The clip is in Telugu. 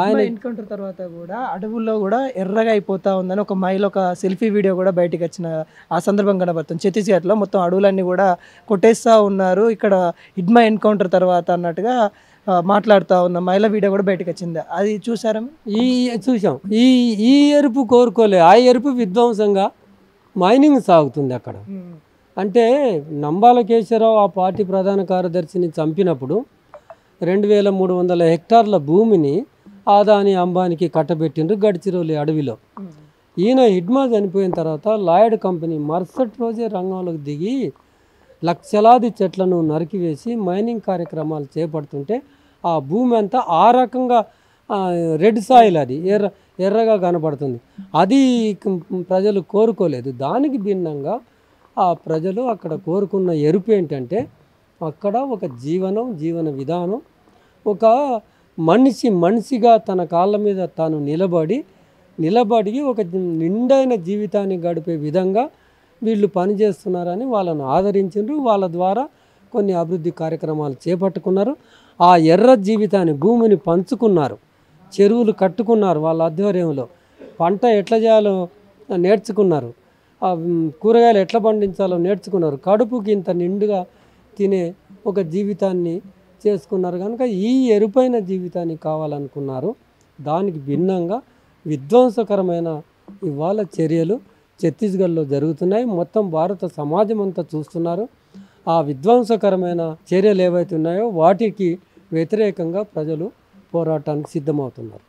ఆయన ఎన్కౌంటర్ తర్వాత కూడా అడవుల్లో కూడా ఎర్రగా అయిపోతా ఉందని ఒక మహిళ ఒక సెల్ఫీ వీడియో కూడా బయటకు వచ్చిన ఆ సందర్భం కనబడుతుంది. ఛత్తీస్గఢ్లో మొత్తం అడవులన్నీ కూడా కొట్టేస్తూ ఉన్నారు ఇక్కడ హిడ్మా ఎన్కౌంటర్ తర్వాత అన్నట్టుగా మాట్లాడుతూ ఉన్న మహిళ వీడియో కూడా బయటకు వచ్చింది. అది చూసారా? ఈ చూసాం. ఈ ఈ ఎరుపు కోరుకోలే, ఆ ఎరుపు విధ్వంసంగా మైనింగ్ సాగుతుంది అక్కడ. అంటే నంబాల కేశవరావు ఆ పార్టీ ప్రధాన కార్యదర్శిని చంపినప్పుడు 2300 హెక్టార్ల భూమిని ఆదాని అంబానికి కట్టబెట్టిండ్రు గడ్చిరోలి అడవిలో. ఈయన హిడ్మా చనిపోయిన తర్వాత లాయడ్ కంపెనీ మరుసటి రోజే రంగంలోకి దిగి లక్షలాది చెట్లను నరికివేసి మైనింగ్ కార్యక్రమాలు చేపడుతుంటే ఆ భూమి అంతా ఆ రకంగా రెడ్ సాయిల్, అది ఎర్రగా కనపడుతుంది. అది ప్రజలు కోరుకోలేదు. దానికి భిన్నంగా ఆ ప్రజలు అక్కడ కోరుకున్న ఎరుపు ఏంటంటే అక్కడ ఒక జీవన విధానం, ఒక మనిషిగా తన కాళ్ళ మీద తాను నిలబడి ఒక నిండైన జీవితాన్ని గడిపే విధంగా వీళ్ళు పనిచేస్తున్నారని వాళ్ళను ఆదరించారు. వాళ్ళ ద్వారా కొన్ని అభివృద్ధి కార్యక్రమాలు చేపట్టుకున్నారు. ఆ ఎర్ర జీవితాన్ని, భూమిని పంచుకున్నారు, చెరువులు కట్టుకున్నారు, వాళ్ళ ఆధ్వర్యంలో పంట ఎట్లా చేయాలో నేర్చుకున్నారు, కూరగాయలు ఎట్లా పండించాలో నేర్చుకున్నారు, కడుపుకి ఇంత నిండుగా తినే ఒక జీవితాన్ని చేసుకున్నారు. కనుక ఈ ఎరుపైన జీవితాన్ని కావాలనుకున్నారు. దానికి భిన్నంగా విధ్వంసకరమైన ఇవాళ చర్యలు ఛత్తీస్గఢ్లో జరుగుతున్నాయి. మొత్తం భారత సమాజం అంతా చూస్తున్నారు. ఆ విధ్వంసకరమైన చర్యలు ఏవైతే ఉన్నాయో వాటికి వ్యతిరేకంగా ప్రజలు పోరాటానికి సిద్ధమవుతున్నారు.